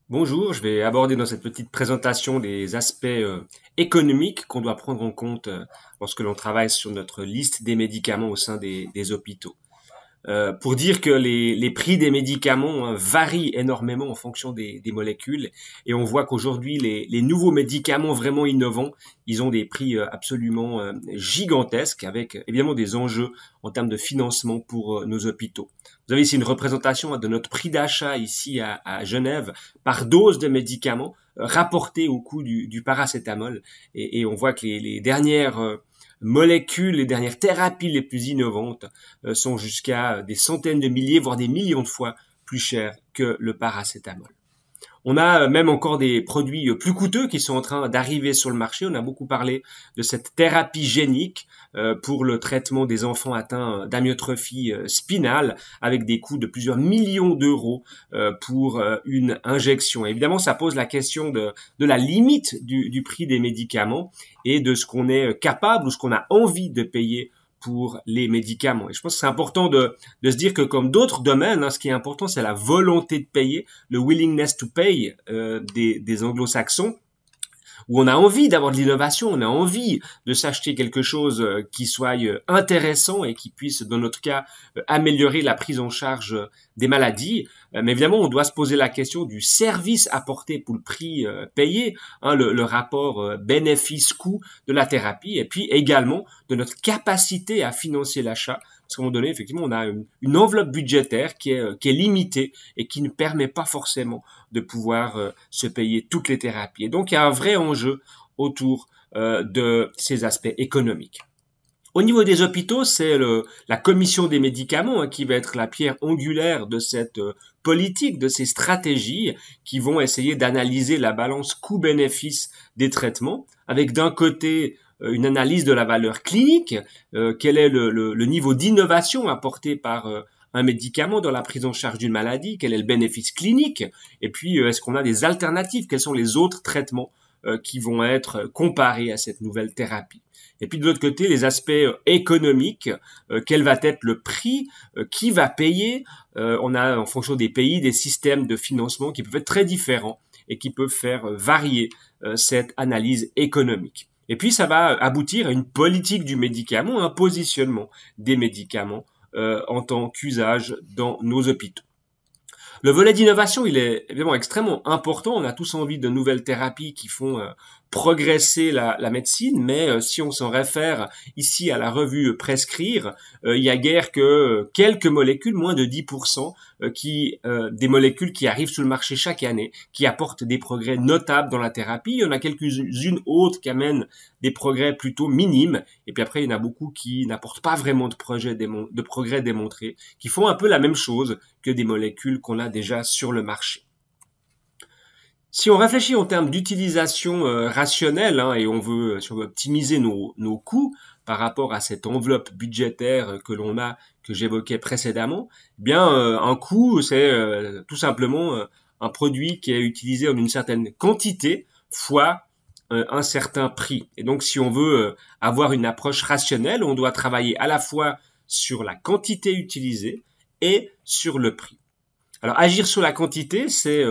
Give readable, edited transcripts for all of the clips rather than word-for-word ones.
Bonjour, je vais aborder dans cette petite présentation les aspects économiques qu'on doit prendre en compte lorsque l'on travaille sur notre liste des médicaments au sein des hôpitaux. Pour dire que les prix des médicaments varient énormément en fonction des molécules et on voit qu'aujourd'hui les nouveaux médicaments vraiment innovants, ils ont des prix absolument gigantesques avec évidemment des enjeux en termes de financement pour nos hôpitaux. Vous avez ici une représentation de notre prix d'achat ici à Genève par dose de médicaments rapporté au coût du paracétamol et on voit que les dernières molécules, les dernières thérapies les plus innovantes sont jusqu'à des centaines de milliers, voire des millions de fois plus chères que le paracétamol. On a même encore des produits plus coûteux qui sont en train d'arriver sur le marché. On a beaucoup parlé de cette thérapie génique pour le traitement des enfants atteints d'amyotrophie spinale avec des coûts de plusieurs millions d'euros pour une injection. Et évidemment, ça pose la question de la limite du prix des médicaments et de ce qu'on est capable ou ce qu'on a envie de payer pour les médicaments. Et je pense que c'est important de se dire que comme d'autres domaines, ce qui est important, c'est la volonté de payer, le willingness to pay des anglo-saxons, où on a envie d'avoir de l'innovation, on a envie de s'acheter quelque chose qui soit intéressant et qui puisse, dans notre cas, améliorer la prise en charge des maladies. Mais évidemment, on doit se poser la question du service apporté pour le prix payé, le rapport bénéfice-coût de la thérapie, et puis également de notre capacité à financer l'achat. Parce qu'à un moment donné, effectivement, on a une enveloppe budgétaire qui est limitée et qui ne permet pas forcément de pouvoir se payer toutes les thérapies. Et donc, il y a un vrai enjeu autour de ces aspects économiques. Au niveau des hôpitaux, c'est la commission des médicaments qui va être la pierre angulaire de cette politique, de ces stratégies qui vont essayer d'analyser la balance coût-bénéfice des traitements, avec d'un côté une analyse de la valeur clinique, quel est le niveau d'innovation apporté par un médicament dans la prise en charge d'une maladie, quel est le bénéfice clinique, et puis est-ce qu'on a des alternatives, quels sont les autres traitements qui vont être comparés à cette nouvelle thérapie. Et puis de l'autre côté, les aspects économiques, quel va être le prix, qui va payer. On a en fonction des pays des systèmes de financement qui peuvent être très différents et qui peuvent faire varier cette analyse économique. Et puis ça va aboutir à une politique du médicament, un positionnement des médicaments en tant qu'usage dans nos hôpitaux. Le volet d'innovation, il est évidemment extrêmement important. On a tous envie de nouvelles thérapies qui font progresser la médecine, mais si on s'en réfère ici à la revue Prescrire, il y a guère que quelques molécules, moins de 10%, des molécules qui arrivent sur le marché chaque année, qui apportent des progrès notables dans la thérapie. Il y en a quelques-unes autres qui amènent des progrès plutôt minimes, et puis après il y en a beaucoup qui n'apportent pas vraiment de progrès démontrés, qui font un peu la même chose que des molécules qu'on a déjà sur le marché. Si on réfléchit en termes d'utilisation rationnelle et si on veut optimiser nos coûts par rapport à cette enveloppe budgétaire que l'on a, que j'évoquais précédemment, eh bien un coût c'est tout simplement un produit qui est utilisé en une certaine quantité fois un certain prix. Et donc si on veut avoir une approche rationnelle, on doit travailler à la fois sur la quantité utilisée et sur le prix. Alors agir sur la quantité, c'est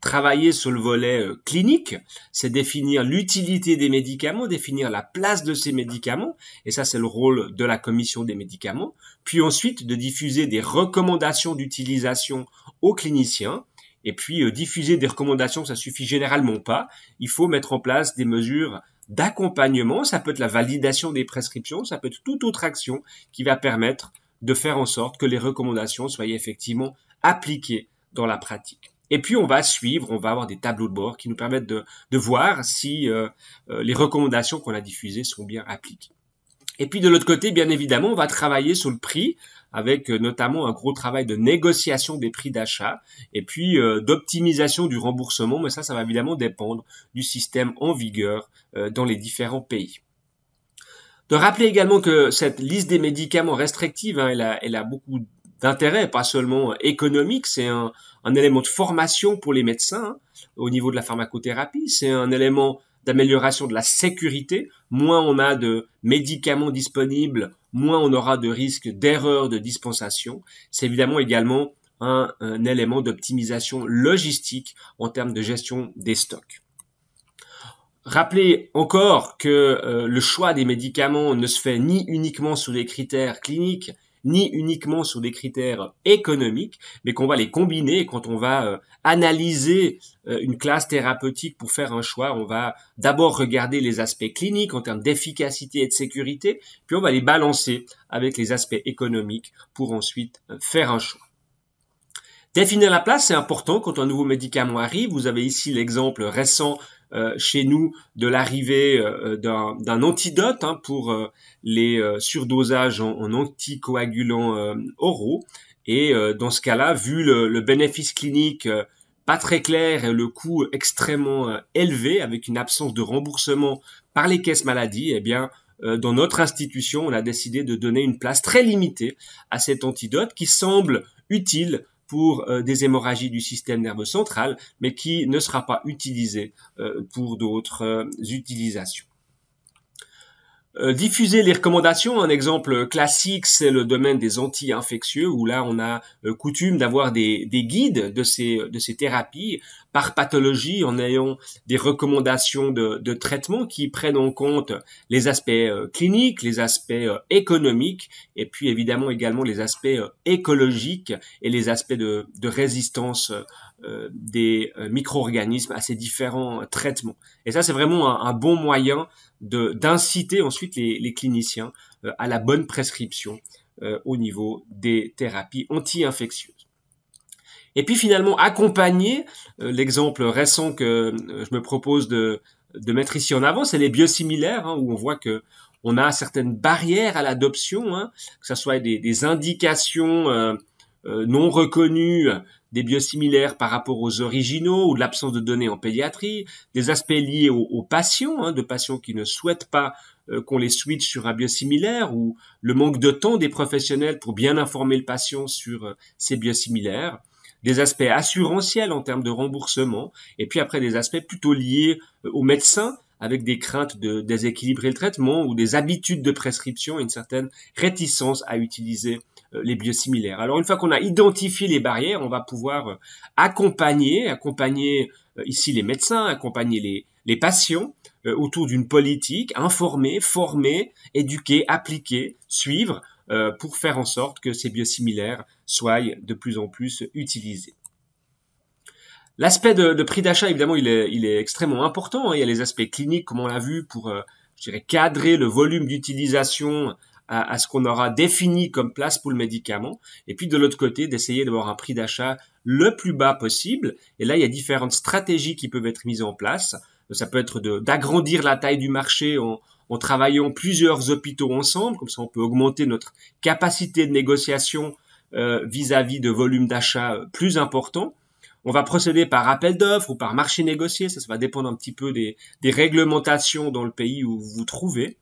travailler sur le volet clinique, c'est définir l'utilité des médicaments, définir la place de ces médicaments, et ça c'est le rôle de la commission des médicaments, puis ensuite de diffuser des recommandations d'utilisation aux cliniciens, et puis diffuser des recommandations, ça suffit généralement pas, il faut mettre en place des mesures d'accompagnement, ça peut être la validation des prescriptions, ça peut être toute autre action qui va permettre de faire en sorte que les recommandations soient effectivement appliquées dans la pratique. Et puis on va suivre, on va avoir des tableaux de bord qui nous permettent de voir si les recommandations qu'on a diffusées sont bien appliquées. Et puis de l'autre côté, bien évidemment, on va travailler sur le prix avec notamment un gros travail de négociation des prix d'achat et puis d'optimisation du remboursement, mais ça va évidemment dépendre du système en vigueur dans les différents pays. De rappeler également que cette liste des médicaments restrictive, elle a beaucoup d'intérêt, pas seulement économique, c'est un élément de formation pour les médecins au niveau de la pharmacothérapie, c'est un élément d'amélioration de la sécurité. Moins on a de médicaments disponibles, moins on aura de risques d'erreur de dispensation. C'est évidemment également un élément d'optimisation logistique en termes de gestion des stocks. Rappelez encore que le choix des médicaments ne se fait ni uniquement sur des critères cliniques, ni uniquement sur des critères économiques, mais qu'on va les combiner. Et quand on va analyser une classe thérapeutique pour faire un choix, on va d'abord regarder les aspects cliniques en termes d'efficacité et de sécurité, puis on va les balancer avec les aspects économiques pour ensuite faire un choix. Définir la place, c'est important quand un nouveau médicament arrive. Vous avez ici l'exemple récent chez nous de l'arrivée d'un antidote pour les surdosages en anticoagulants oraux. Et dans ce cas-là, vu le bénéfice clinique pas très clair et le coût extrêmement élevé, avec une absence de remboursement par les caisses maladies, eh bien, dans notre institution, on a décidé de donner une place très limitée à cet antidote qui semble utile pour des hémorragies du système nerveux central, mais qui ne sera pas utilisé pour d'autres utilisations. Diffuser les recommandations, un exemple classique, c'est le domaine des anti-infectieux, où là on a coutume d'avoir des guides de ces thérapies par pathologie, en ayant des recommandations de traitement qui prennent en compte les aspects cliniques, les aspects économiques, et puis évidemment également les aspects écologiques et les aspects de résistance des micro-organismes à ces différents traitements. Et ça, c'est vraiment un bon moyen d'inciter ensuite les cliniciens à la bonne prescription au niveau des thérapies anti-infectieuses. Et puis finalement, accompagner, l'exemple récent que je me propose de mettre ici en avant, c'est les biosimilaires, où on voit que on a certaines barrières à l'adoption, que ce soit des indications non reconnues des biosimilaires par rapport aux originaux ou de l'absence de données en pédiatrie, des aspects liés aux patients, de patients qui ne souhaitent pas qu'on les switch sur un biosimilaire, ou le manque de temps des professionnels pour bien informer le patient sur ces biosimilaires, des aspects assurantiels en termes de remboursement, et puis après des aspects plutôt liés aux médecins, avec des craintes de déséquilibrer le traitement ou des habitudes de prescription et une certaine réticence à utiliser les biosimilaires. Alors une fois qu'on a identifié les barrières, on va pouvoir accompagner ici les médecins, accompagner les patients autour d'une politique, informer, former, éduquer, appliquer, suivre pour faire en sorte que ces biosimilaires soient de plus en plus utilisés. L'aspect de prix d'achat, évidemment, il est extrêmement important. Il y a les aspects cliniques, comme on l'a vu, pour cadrer le volume d'utilisation à ce qu'on aura défini comme place pour le médicament. Et puis de l'autre côté, d'essayer d'avoir un prix d'achat le plus bas possible. Et là, il y a différentes stratégies qui peuvent être mises en place. Ça peut être d'agrandir la taille du marché en travaillant plusieurs hôpitaux ensemble. Comme ça, on peut augmenter notre capacité de négociation vis-à-vis de volumes d'achat plus importants. On va procéder par appel d'offres ou par marché négocié. Ça va dépendre un petit peu des réglementations dans le pays où vous vous trouvez.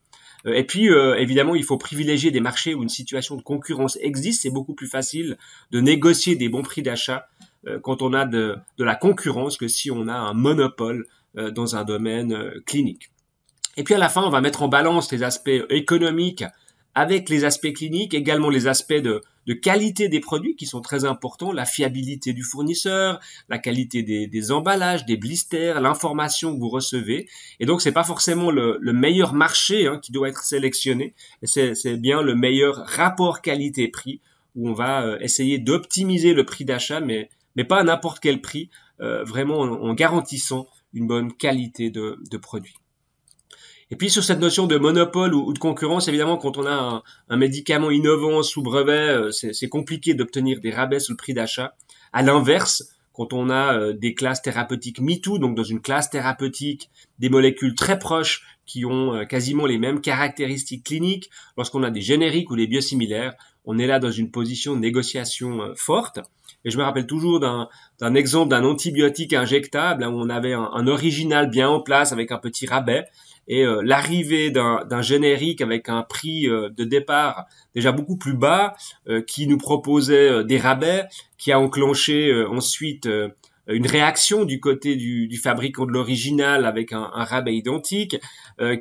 Et puis, évidemment, il faut privilégier des marchés où une situation de concurrence existe. C'est beaucoup plus facile de négocier des bons prix d'achat quand on a de la concurrence que si on a un monopole dans un domaine clinique. Et puis, à la fin, on va mettre en balance les aspects économiques avec les aspects cliniques, également les aspects de qualité des produits qui sont très importants, la fiabilité du fournisseur, la qualité des emballages, des blisters, l'information que vous recevez. Et donc, c'est pas forcément le meilleur marché qui doit être sélectionné, c'est bien le meilleur rapport qualité-prix où on va essayer d'optimiser le prix d'achat, mais pas à n'importe quel prix, vraiment en garantissant une bonne qualité de produit. Et puis sur cette notion de monopole ou de concurrence, évidemment, quand on a un médicament innovant sous brevet, c'est compliqué d'obtenir des rabais sur le prix d'achat. À l'inverse, quand on a des classes thérapeutiques MeToo, donc dans une classe thérapeutique, des molécules très proches qui ont quasiment les mêmes caractéristiques cliniques, lorsqu'on a des génériques ou des biosimilaires, on est là dans une position de négociation forte. Et je me rappelle toujours d'un exemple d'un antibiotique injectable où on avait un original bien en place avec un petit rabais. Et l'arrivée d'un générique avec un prix de départ déjà beaucoup plus bas, qui nous proposait des rabais, qui a enclenché ensuite une réaction du côté du fabricant de l'original avec un rabais identique,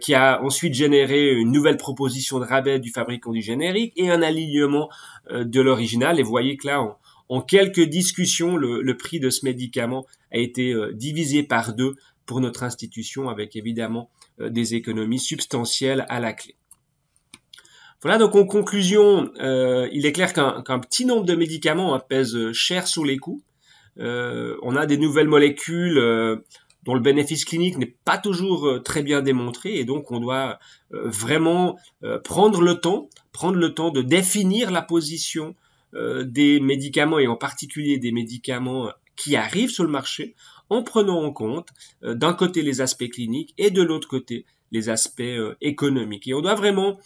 qui a ensuite généré une nouvelle proposition de rabais du fabricant du générique et un alignement de l'original. Et vous voyez que là, en quelques discussions, le prix de ce médicament a été divisé par 2 pour notre institution, avec évidemment des économies substantielles à la clé. Voilà, donc en conclusion, il est clair qu'un petit nombre de médicaments pèse cher sur les coûts. On a des nouvelles molécules dont le bénéfice clinique n'est pas toujours très bien démontré, et donc on doit vraiment prendre le temps de définir la position des médicaments, et en particulier des médicaments qui arrivent sur le marché, en prenant en compte d'un côté les aspects cliniques et de l'autre côté les aspects économiques. Et on doit vraiment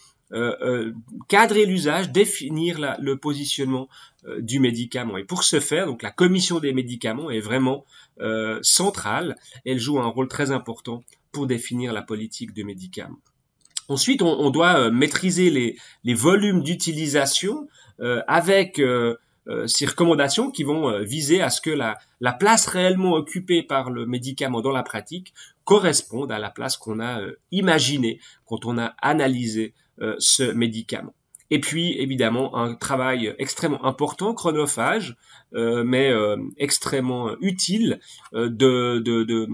cadrer l'usage, définir le positionnement du médicament. Et pour ce faire, donc la commission des médicaments est vraiment centrale. Elle joue un rôle très important pour définir la politique de médicaments. Ensuite, on doit maîtriser les volumes d'utilisation avec ces recommandations qui vont viser à ce que la place réellement occupée par le médicament dans la pratique corresponde à la place qu'on a imaginée quand on a analysé ce médicament. Et puis, évidemment, un travail extrêmement important, chronophage, mais extrêmement utile de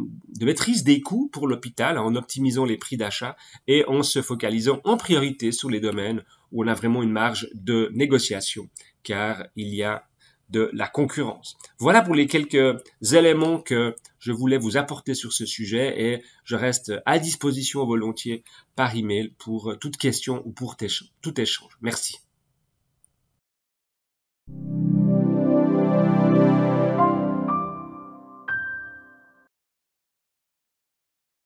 maîtrise des coûts pour l'hôpital, en optimisant les prix d'achat et en se focalisant en priorité sur les domaines où on a vraiment une marge de négociation, car il y a de la concurrence. Voilà pour les quelques éléments que je voulais vous apporter sur ce sujet, et je reste à disposition volontiers par email pour toute question ou pour tout échange. Merci.